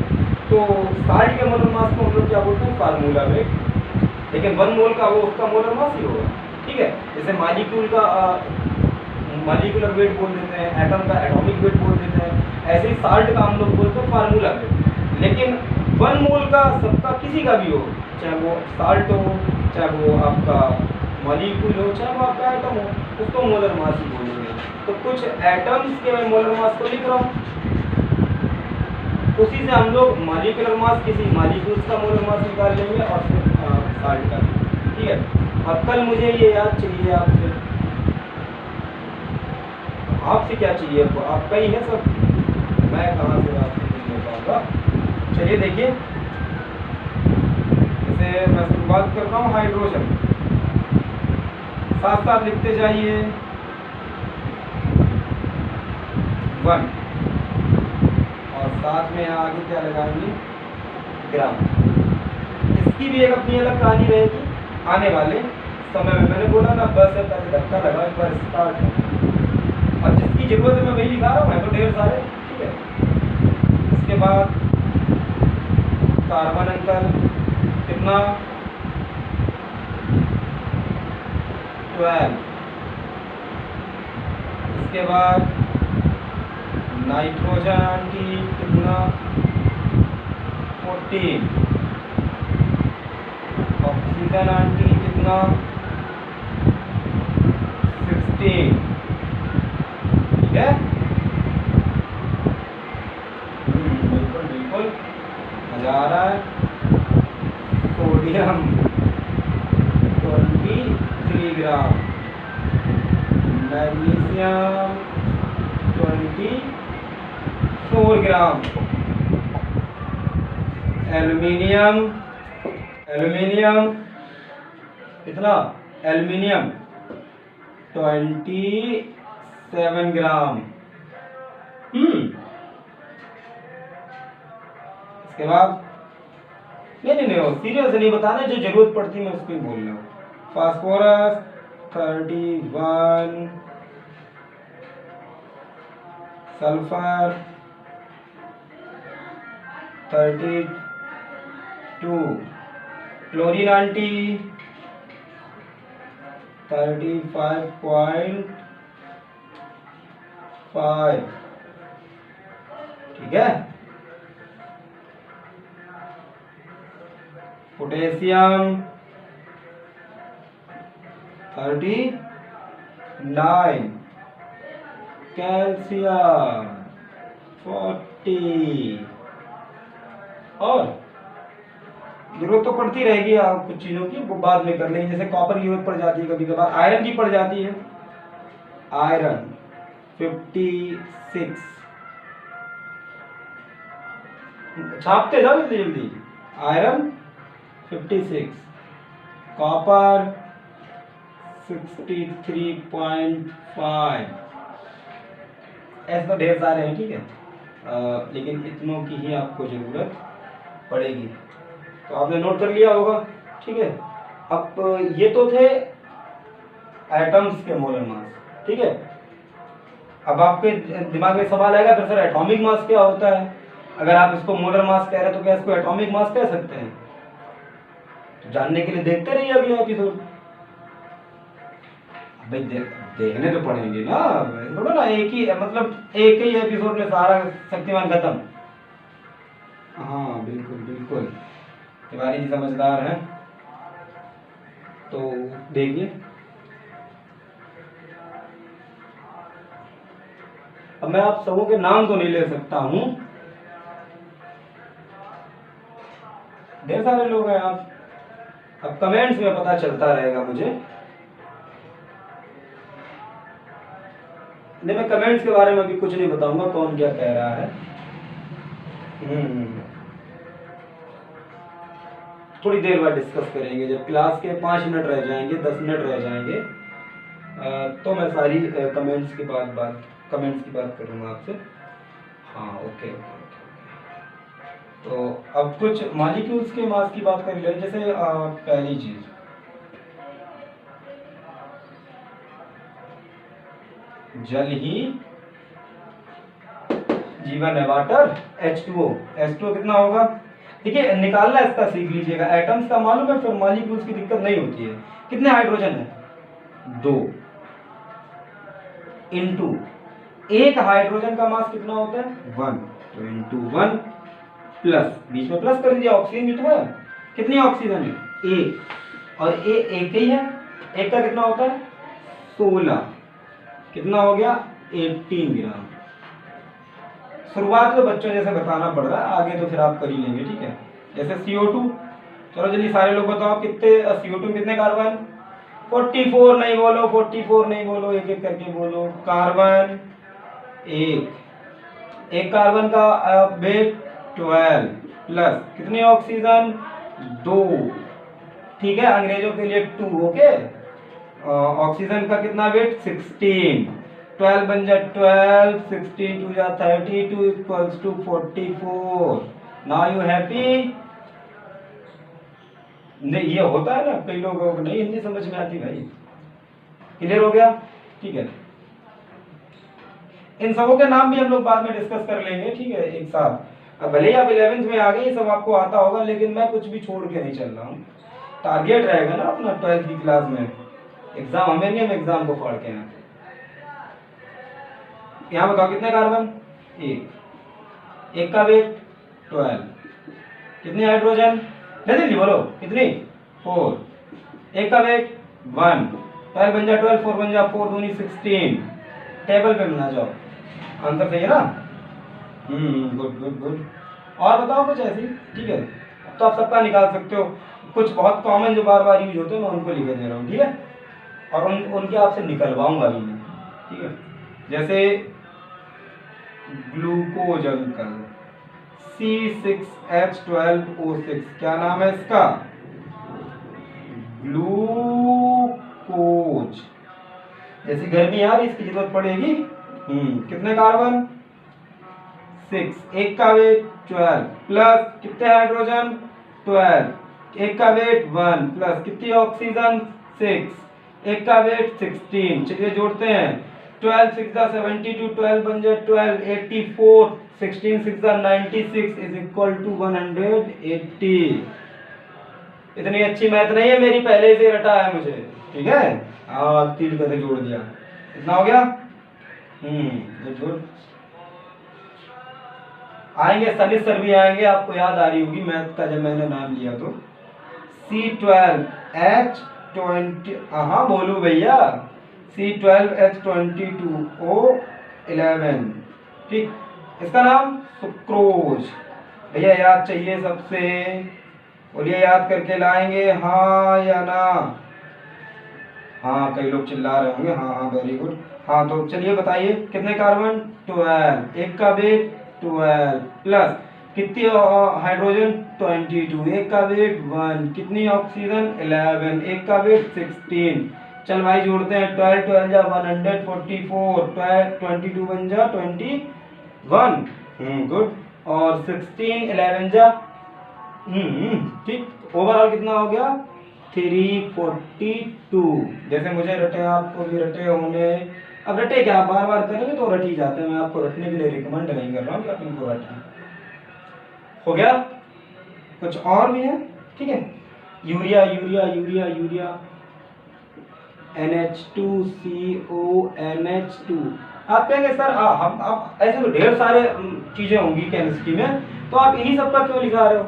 Speaker 1: तो साल्ट के मोलर मास को हम लोग क्या बोलते हैं, फार्मूला वेट, लेकिन 1 मोल का वो उसका मोलर मास ही होगा, ठीक है। जैसे मॉलिक्यूल का मॉलिक्यूलर वेट बोल देते हैं, एटम का एटॉमिक वेट बोल देते हैं, ऐसे ही साल्ट का हम लोग बोलते हैं फार्मूला वेट। लेकिन 1 मोल का सबका किसी का भी हो, चाहे वो साल्ट हो, चाहे वो आपका मॉलिक्यूल हो, चाहे वो आपका एटम हो, उसको मोलर मास ही बोलेंगे। तो कुछ एटम्स के मैं मोलर मास को लिख रहा हूँ, उसी से हम लोग मॉलिक्यूलर मास, किसी मॉलिक्यूल्स का मोलर मास निकाल लेंगे, और फिर साल्ट का, ठीक है। और कल मुझे ये याद चाहिए आपसे क्या चाहिए आपको, आपका ही है सब, मैं कहाँ से आपसे नहीं ले पाऊँगा। चलिए देखिए, जैसे मैं शुरुआत करता हूँ हाइड्रोजन, साथ साथ लिखते जाइए 1, और साथ में आगे क्या लगाएंगे, ग्राम। इसकी भी एक अपनी अलग कहानी रहेगी आने वाले समय में। मैंने बोला ना बस है, पहले धक्का लगा, एक बार स्टार्ट है, और जिसकी जरूरत है मैं वही लिखा रहा हूँ, मैं तो ढेर सारे, ठीक है। इसके बाद कार्बन अंकल कितना 12। इसके बाद नाइट्रोजन आंटी कितना 14। ऑक्सीजन आंटी कितना 16। ठीक है, बिल्कुल बिल्कुल मजा आ रहा है। सोडियम 23 ग्राम, मैग्नीशियम 24 ग्राम, एल्युमिनियम एल्युमिनियम कितना एल्युमिनियम 27 ग्राम। इसके बाद नहीं सीरियस नहीं बताना, जो जरूरत पड़ती है मैं उसको ही बोल रहा हूँ। Phosphorus 31, sulphur 32, chlorine aunty 35.5। ठीक है, पोटेशियम 39, कैल्शियम 40। और जरूरत तो पड़ती रहेगी आप कुछ चीज़ों की, वो बाद में कर लेंगे। जैसे कॉपर की जरूरत पड़ जाती है कभी कभार, आयरन की पड़ जाती है। आयरन 56, छापते जाओ जल्दी जल्दी। Iron 56, copper 63.5। ऐसे तो ढेर सारे हैं, ठीक है, लेकिन इतनों की ही आपको जरूरत पड़ेगी, तो आपने नोट कर लिया होगा। ठीक है, अब ये तो थे एटम्स के मोलर मास। ठीक है, अब आपके दिमाग में सवाल आएगा फिर सर एटॉमिक मास क्या होता है? अगर आप इसको मोलर मास कह रहे हैं तो क्या इसको एटॉमिक मास कह सकते हैं? तो जानने के लिए देखते रहिए अगले एपिसोड। भाई देखने तो पड़ेंगे ना, थोड़ा ना एक ही मतलब एक ही एपिसोड में सारा शक्तिमान खत्म। हाँ बिल्कुल बिल्कुल, तिवारी जी समझदार हैं। तो देखिए, अब मैं आप सबों के नाम तो नहीं ले सकता हूं, ढेर सारे लोग हैं आप। अब कमेंट्स में पता चलता रहेगा मुझे। नहीं, मैं कमेंट्स के बारे में अभी कुछ नहीं बताऊंगा कौन क्या कह रहा है। थोड़ी देर बाद डिस्कस करेंगे, जब क्लास के 5 मिनट रह जाएंगे, 10 मिनट रह जाएंगे, तो मैं सारी कमेंट्स की बात करूंगा आपसे। हाँ ओके ओके। तो अब कुछ मॉलिक्यूल्स के मास की बात कर ले। जैसे पहली चीज जल ही जीवन है, वाटर H2O। H2O कितना होगा? देखिए निकालना इसका सीख लीजिएगा। एटम्स का मालूम है, फिर मॉलिक्यूल्स की दिक्कत नहीं होती है। कितने हाइड्रोजन है? 2 इंटू एक हाइड्रोजन का मास कितना होता है? 1। तो इंटू 1 प्लस, बीच में प्लस कर दीजिए, ऑक्सीजन भी तो है। कितनी ऑक्सीजन है? 1, और एक ही है। एक का कितना होता है? 16। कितना हो गया? 18 ग्राम। शुरुआत में बच्चों जैसे बताना पड़ रहा है, आगे तो फिर आप कर ही लेंगे। ठीक है, जैसे CO2, चलो जल्दी सारे लोग बताओ कितने CO2 में कितने कार्बन? 44 नहीं बोलो, 44 नहीं बोलो, एक एक करके बोलो। कार्बन एक कार्बन का वेट 12 प्लस कितनी ऑक्सीजन? 2। ठीक है, अंग्रेजों के लिए 2। ओके, ऑक्सीजन का कितना वेट? 16। 12 बन जा 12, 16 टू जा 32 equals to 44। Now you happy? नहीं, ये होता है ना, कई लोगों को नहीं हिंदी समझ में आती भाई। क्लियर हो गया? ठीक है, इन सबों के नाम भी हम लोग बाद में डिस्कस कर लेंगे। ठीक है, एक साथ। अब भले ही आप 11th में आ गए, ये सब आपको आता होगा, लेकिन मैं कुछ भी छोड़ के नहीं चल रहा हूँ। टारगेट रहेगा ना अपना 12th की क्लास में, एग्जाम हमें नहीं, हम एग्जाम को फाड़ के आए। यहाँ बताओ कितने कार्बन, एक का वेट 12, कितने हाइड्रोजन, जल्दी बोलो कितनी, 4, एक का वेट 1, 12 बन जा 12, 4 बन जा 4 दूनी 16, टेबल पे बना जाओ, आंसर सही है ना। Good good good. और बताओ कुछ ऐसी, ठीक है, तो आप सबका निकाल सकते हो। कुछ बहुत कॉमन जो बार बार यूज होते हैं मैं उनको लिख दे रहा हूँ, ठीक है, और उनके आपसे निकलवाऊंगा भी मैं, ठीक है। जैसे ग्लूकोज अंकल C6H12O6, क्या नाम है इसका, ग्लूकोज। जैसे गर्मी आ रही, इसकी जरूरत पड़ेगी। कितने कार्बन, 6, एक का वेट 12 प्लस कितने हाइड्रोजन 12, एक का वेट 1 प्लस कितनी ऑक्सीजन 6, एक का वेट 16। चलिए जोड़ते हैं, 12 6 72, 12 बन जाए 12, 84, 16 6 96 इज इक्वल टू 180। इतनी अच्छी मैथ नहीं है मेरी, पहले से रटा है मुझे, ठीक है। हाँ 3 करके जोड़ दिया, इतना हो गया। गुड। आएंगे सनी सर भी आएंगे, आपको याद आ रही होगी मैथ का जब मैंने नाम लिया तो। C12H20, हाँ बोलू भैया, C12H22O11, ठीक, इसका नाम सुक्रोज। भैया याद चाहिए सबसे, बोलिए याद करके लाएंगे हाँ या ना। हाँ कई लोग चिल्ला रहे होंगे, हाँ हाँ वेरी गुड। हाँ तो चलिए बताइए कितने कार्बन 12, एक का वेट 12 प्लस कितनी हाइड्रोजन 22, एक का वेट 1, कितनी ऑक्सीजन 11, एक का वेट 16। चल भाई जोड़ते हैं, 12 12 जा 144, 22 बन जा 21, गुड, और 16 11 जा, ठीक, ओवरऑल कितना हो गया 342। जैसे मुझे रटे आपको भी रटे होंगे। अब रटे क्या, बार बार करेंगे तो रट ही जाते हैं, मैं आपको रटने के लिए रिकमेंड नहीं कर रहा हूँ कि आप इनको रटें। हो गया, कुछ और भी है, ठीक है। Urea urea urea urea NH2CONH2। आप कहेंगे सर हम आप ऐसे तो ढेर सारे चीजें होंगी केमिस्ट्री में, तो आप इन्हीं सब का क्यों लिखा रहे हो।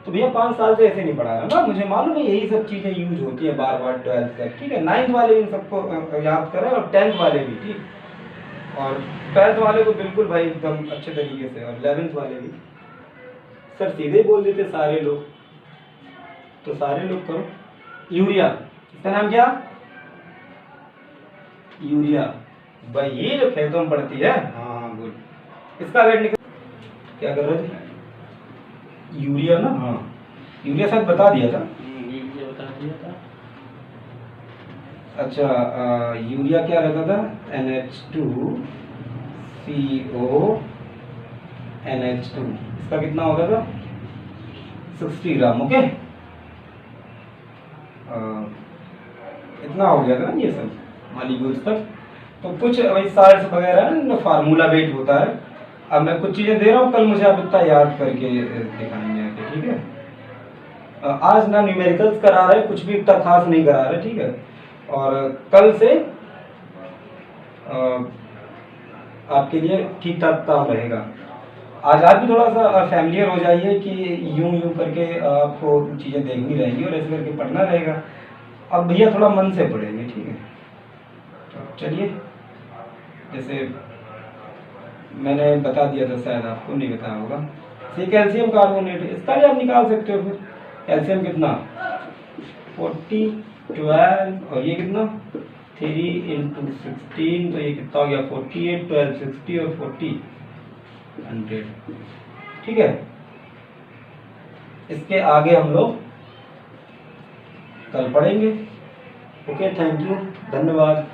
Speaker 1: तो भैया 5 साल से ऐसे नहीं पढ़ा रहा ना, मुझे मालूम है यही सब चीजें यूज होती है बार बार 12th तक, ठीक है। 9th वाले इन सबको याद करें, और 10th वाले भी, ठीक, और 12th वाले को बिल्कुल भाई एकदम अच्छे तरीके से, और 11th वाले भी। सर सीधे बोल देते सारे लोग, तो सारे लोग करो। यूरिया, इसका नाम क्या, यूरिया, भाई ये जो खेतों में पड़ती है, हाँ गुड। इसका वेट निकल, क्या कर रहे थे, यूरिया ना, हाँ यूरिया शायद बता दिया था, यूरिया बता दिया था। अच्छा यूरिया क्या रहता था, NH2CONH2, इसका कितना होगा था 60 ग्राम, ओके। इतना हो गया था ना ये सब मॉलिक्यूल्स तक। तो कुछ वही साल्ट्स वगैरह है ना, फार्मूला वेट होता है। अब मैं कुछ चीजें दे रहा हूँ, कल मुझे आप इतना याद करके दिखाएंगे आके, ठीक है। आज ना न्यूमेरिकल्स करा रहे, कुछ भी इतना खास नहीं करा रहे, ठीक है। और कल से आपके लिए ठीक ठाक काम रहेगा। आज आप भी थोड़ा सा फैमिलियर हो जाइए कि यूं यूं करके आपको चीज़ें देखनी रहेंगी और ऐसे करके पढ़ना रहेगा। अब भैया थोड़ा मन से पढ़ेंगे, ठीक है। तो चलिए, जैसे मैंने बता दिया था, शायद आपको नहीं बताया होगा, ये कैल्शियम कार्बोनेट है, इसका भी आप निकाल सकते हो। फिर कैल्शियम कितना 40 12, और ये कितना 3 × 16, तो ये कितना हो गया 48, 12 60 और 40 100, ठीक है। इसके आगे हम लोग कल पढ़ेंगे। ओके, थैंक यू, धन्यवाद।